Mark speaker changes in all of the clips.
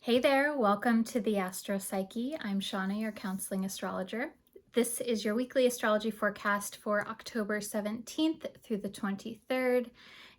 Speaker 1: Hey there, welcome to the Astro Psyche. I'm Shawna, your counseling astrologer. This is your weekly astrology forecast for October 17th through the 23rd.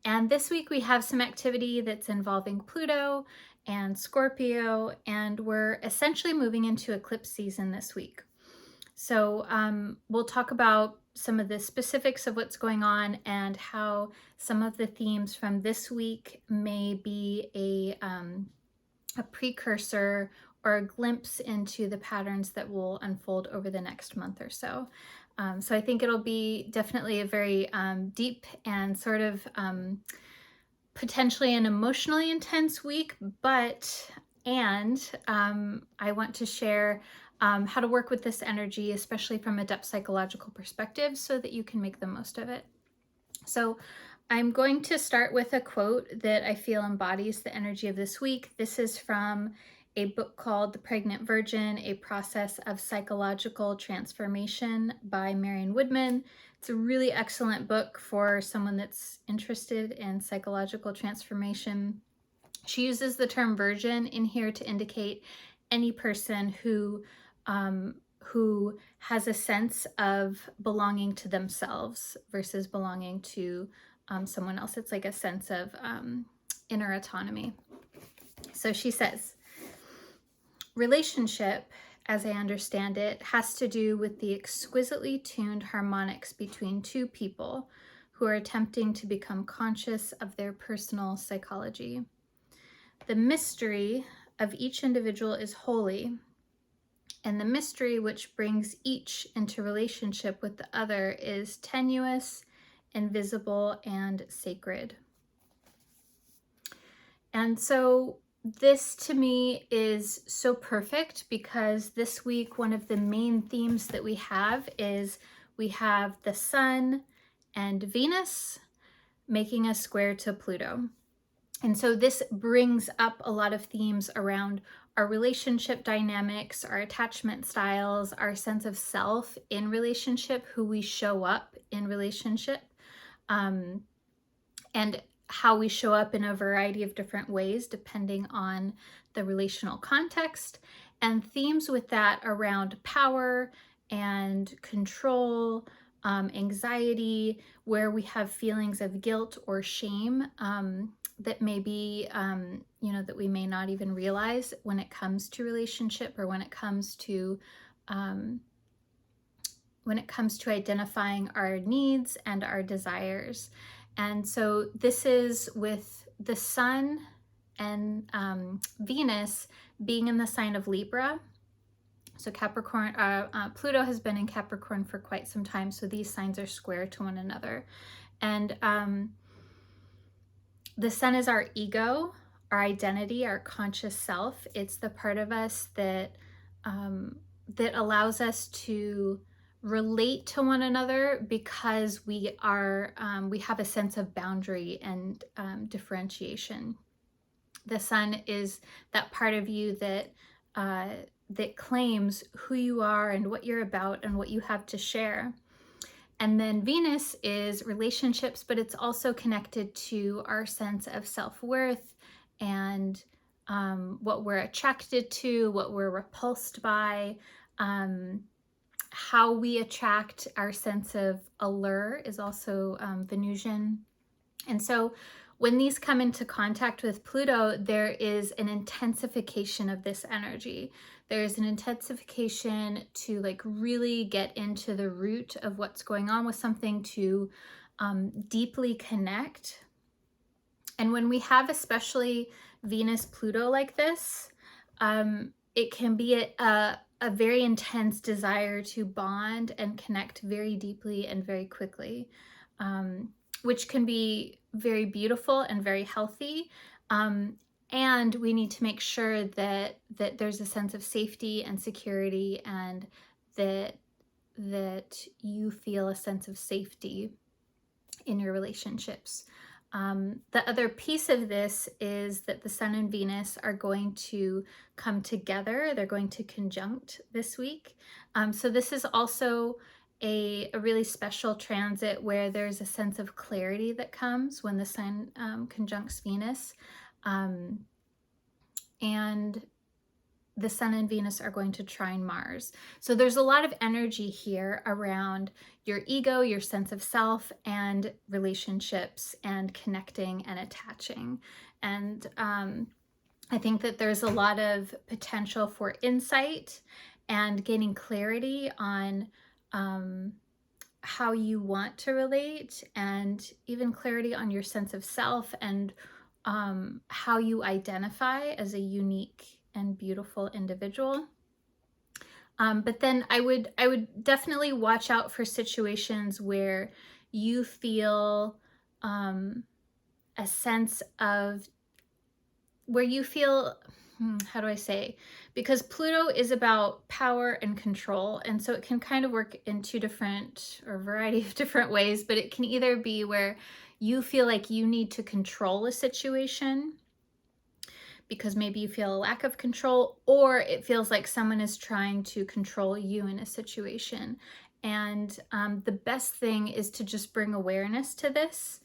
Speaker 1: And this week we have some activity that's involving Pluto and Scorpio, and we're essentially moving into eclipse season this week. So we'll talk about some of the specifics of what's going on and how some of the themes from this week may be a precursor or a glimpse into the patterns that will unfold over the next month or so. So I think it'll be definitely a very deep and sort of potentially an emotionally intense week, I want to share how to work with this energy, especially from a depth psychological perspective, so that you can make the most of it. So I'm going to start with a quote that I feel embodies the energy of this week. This is from a book called The Pregnant Virgin, A Process of Psychological Transformation by Marion Woodman. It's a really excellent book for someone that's interested in psychological transformation. She uses the term virgin in here to indicate any person who has a sense of belonging to themselves versus belonging to someone else. It's like a sense of inner autonomy. So she says, relationship, as I understand it, has to do with the exquisitely tuned harmonics between two people who are attempting to become conscious of their personal psychology. The mystery of each individual is holy, and the mystery which brings each into relationship with the other is tenuous, invisible, and sacred. And so this to me is so perfect because this week one of the main themes that we have is we have the Sun and Venus making a square to Pluto. And so this brings up a lot of themes around our relationship dynamics, our attachment styles, our sense of self in relationship, who we show up in relationship, and how we show up in a variety of different ways depending on the relational context, and themes with that around power and control, anxiety, where we have feelings of guilt or shame that may be, that we may not even realize when it comes to relationship, or when it comes to identifying our needs and our desires. And so this is with the Sun and Venus being in the sign of Libra. So Capricorn, Pluto has been in Capricorn for quite some time, so these signs are square to one another. And the Sun is our ego, our identity, our conscious self. It's the part of us that allows us to relate to one another because we have a sense of boundary and differentiation. The Sun is that part of you that claims who you are and what you're about and what you have to share. And then Venus is relationships, but it's also connected to our sense of self-worth and what we're attracted to, what we're repulsed by, how we attract. Our sense of allure is also Venusian. And so when these come into contact with Pluto, there is an intensification of this energy. There's an intensification to like really get into the root of what's going on with something, to deeply connect. And when we have especially Venus-Pluto like this, it can be a very intense desire to bond and connect very deeply and very quickly, which can be very beautiful and very healthy. And we need to make sure that there's a sense of safety and security, and that you feel a sense of safety in your relationships. The other piece of this is that the Sun and Venus are going to come together. They're going to conjunct this week. So this is also a really special transit where there's a sense of clarity that comes when the Sun conjuncts Venus. And the Sun and Venus are going to trine Mars. So there's a lot of energy here around your ego, your sense of self, and relationships, and connecting and attaching. And I think that there's a lot of potential for insight and gaining clarity on how you want to relate, and even clarity on your sense of self, and how you identify as a unique and beautiful individual. But then I would definitely watch out for situations where you feel a sense of, where you feel, how do I say? Because Pluto is about power and control. And so it can kind of work in two different, or a variety of different ways, but it can either be where you feel like you need to control a situation because maybe you feel a lack of control, or it feels like someone is trying to control you in a situation. And the best thing is to just bring awareness to this.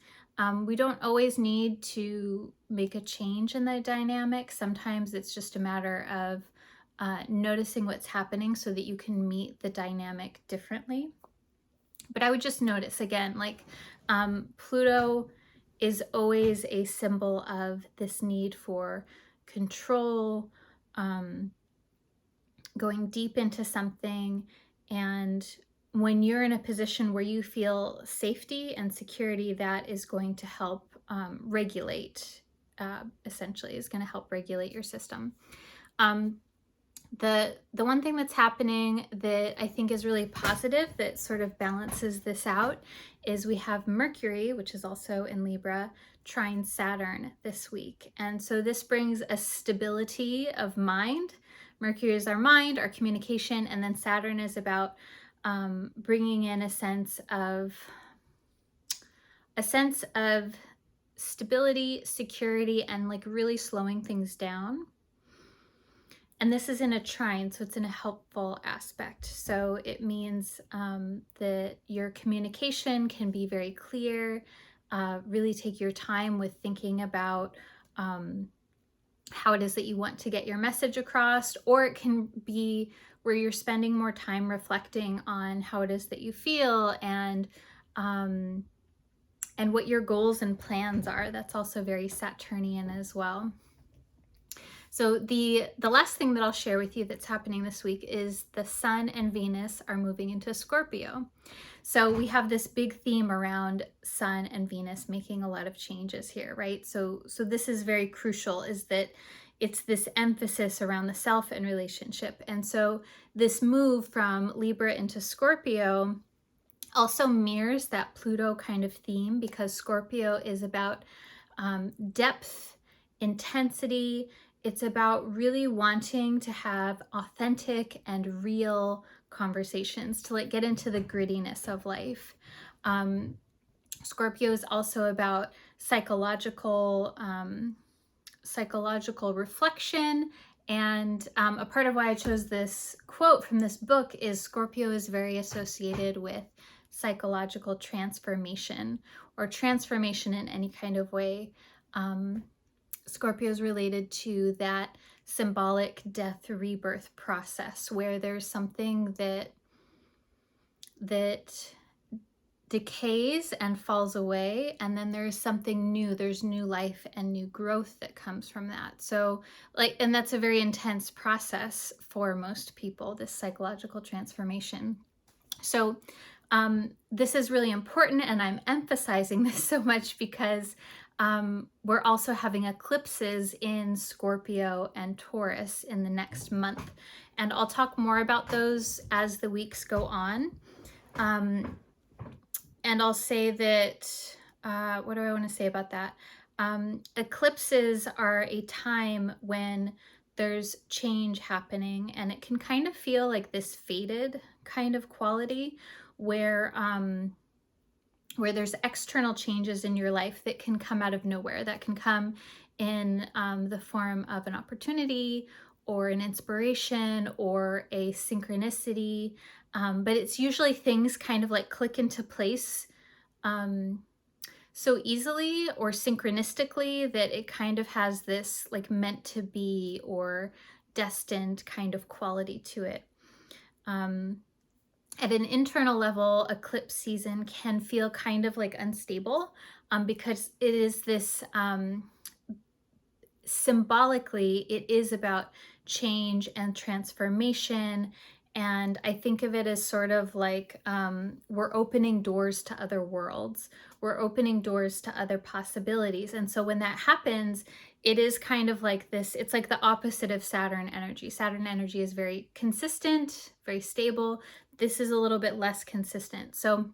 Speaker 1: We don't always need to make a change in the dynamic. Sometimes it's just a matter of noticing what's happening so that you can meet the dynamic differently. But I would just notice again, like Pluto is always a symbol of this need for control, going deep into something. And when you're in a position where you feel safety and security, that is going to help regulate, essentially is going to help regulate your system. The one thing that's happening that I think is really positive, that sort of balances this out, is we have Mercury, which is also in Libra, trine Saturn this week. And so this brings a stability of mind. Mercury is our mind, our communication, and then Saturn is about bringing in a sense of stability, security, and like really slowing things down. And this is in a trine, so it's in a helpful aspect. So it means that your communication can be very clear. Really take your time with thinking about how it is that you want to get your message across, or it can be where you're spending more time reflecting on how it is that you feel, and what your goals and plans are. That's also very Saturnian as well. So the last thing that I'll share with you that's happening this week is the Sun and Venus are moving into Scorpio. So we have this big theme around Sun and Venus making a lot of changes here, right? So this is very crucial, is that it's this emphasis around the self and relationship. And so this move from Libra into Scorpio also mirrors that Pluto kind of theme, because Scorpio is about depth, intensity. It's about really wanting to have authentic and real conversations, to like get into the grittiness of life. Scorpio is also about psychological reflection. And a part of why I chose this quote from this book is Scorpio is very associated with psychological transformation, or transformation in any kind of way. Scorpio is related to that symbolic death rebirth process, where there's something that decays and falls away, and then there's something new. There's new life and new growth that comes from that. So and that's a very intense process for most people, this psychological transformation. So this is really important, and I'm emphasizing this so much because we're also having eclipses in Scorpio and Taurus in the next month. And I'll talk more about those as the weeks go on. And I'll say that, what do I want to say about that? Eclipses are a time when there's change happening, and it can kind of feel like this faded kind of quality, where there's external changes in your life that can come out of nowhere, that can come in the form of an opportunity or an inspiration or a synchronicity. But it's usually things kind of like click into place so easily or synchronistically that it kind of has this like meant to be, or destined kind of quality to it. At an internal level, eclipse season can feel kind of like unstable, because it is this, symbolically, it is about change and transformation. And I think of it as sort of like, we're opening doors to other worlds. We're opening doors to other possibilities. And so when that happens, it is kind of like this, it's like the opposite of Saturn energy. Saturn energy is very consistent, very stable. This is a little bit less consistent. So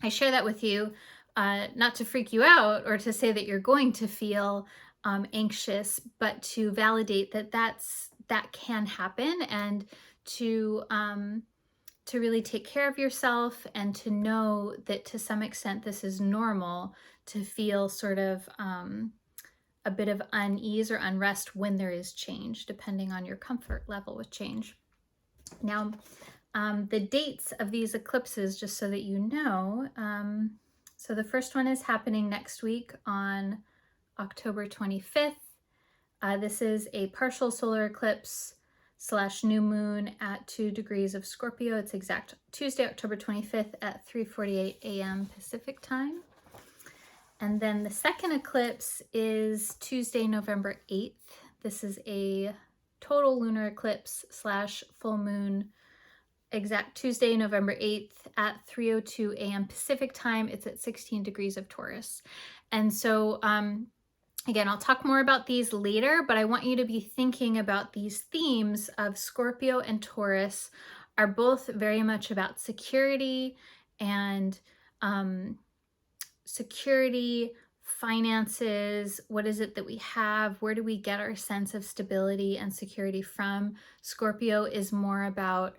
Speaker 1: I share that with you, not to freak you out or to say that you're going to feel anxious, but to validate that that can happen, and to really take care of yourself, and to know that to some extent this is normal to feel sort of a bit of unease or unrest when there is change, depending on your comfort level with change. Now, the dates of these eclipses, just so that you know, so the first one is happening next week on October 25th. This is a partial solar eclipse / new moon at 2 degrees of Scorpio. It's exact Tuesday, October 25th at 3:48 a.m. Pacific time. And then the second eclipse is Tuesday, November 8th. This is a total lunar eclipse / full moon, exact Tuesday, November 8th at 3:02 a.m. Pacific time. It's at 16 degrees of Taurus. And so, again, I'll talk more about these later, but I want you to be thinking about these themes of Scorpio and Taurus are both very much about security and security, finances. What is it that we have? Where do we get our sense of stability and security from? Scorpio is more about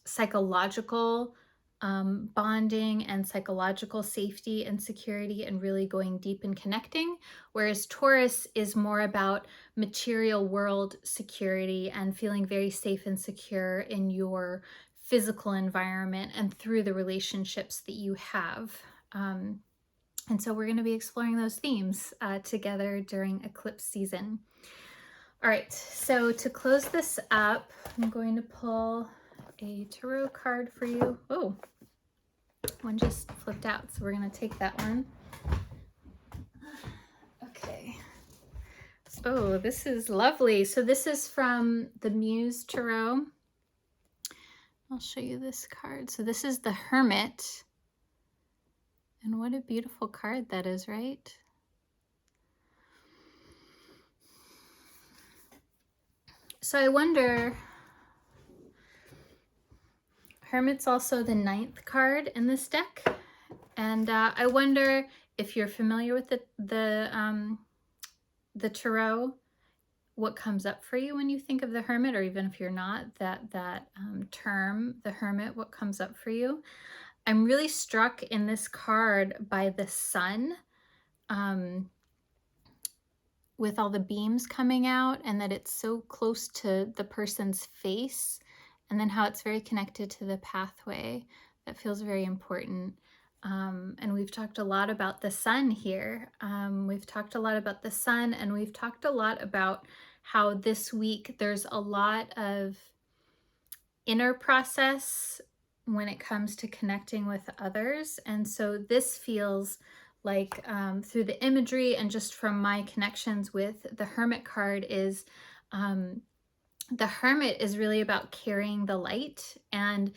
Speaker 1: psychological bonding and psychological safety and security, and really going deep and connecting, whereas Taurus is more about material world security and feeling very safe and secure in your physical environment and through the relationships that you have. And so we're going to be exploring those themes together during eclipse season. All right, so to close this up, I'm going to pull a tarot card for you. Oh, one just flipped out, so we're going to take that one. Okay. Oh, this is lovely. So this is from the Muse Tarot. I'll show you this card. So this is the Hermit. And what a beautiful card that is, right? So I wonder, Hermit's also the 9th card in this deck. And I wonder if you're familiar with the tarot, what comes up for you when you think of the Hermit, or even if you're not, that term, the Hermit, what comes up for you? I'm really struck in this card by the sun, with all the beams coming out, and that it's so close to the person's face, and then how it's very connected to the pathway. That feels very important. And we've talked a lot about the sun here. We've talked a lot about the sun, and we've talked a lot about how this week there's a lot of inner process when it comes to connecting with others. And so this feels like, through the imagery and just from my connections with the Hermit card, is the Hermit is really about carrying the light and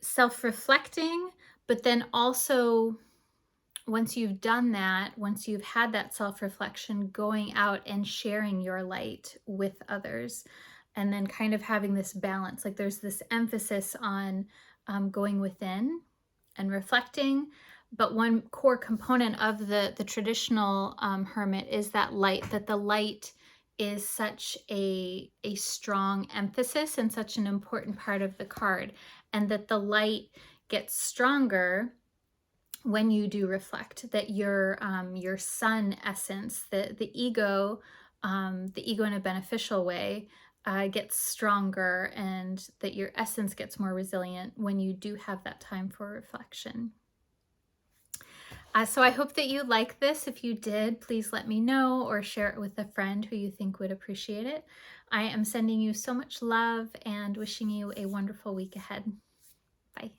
Speaker 1: self-reflecting, but then also, once you've done that, once you've had that self-reflection, going out and sharing your light with others, and then kind of having this balance. Like there's this emphasis on going within and reflecting, but one core component of the traditional Hermit is that light, that the light is such a strong emphasis and such an important part of the card, and that the light gets stronger when you do reflect, that your sun essence, the ego in a beneficial way, gets stronger, and that your essence gets more resilient when you do have that time for reflection. So I hope that you like this. If you did, please let me know or share it with a friend who you think would appreciate it. I am sending you so much love and wishing you a wonderful week ahead. Bye.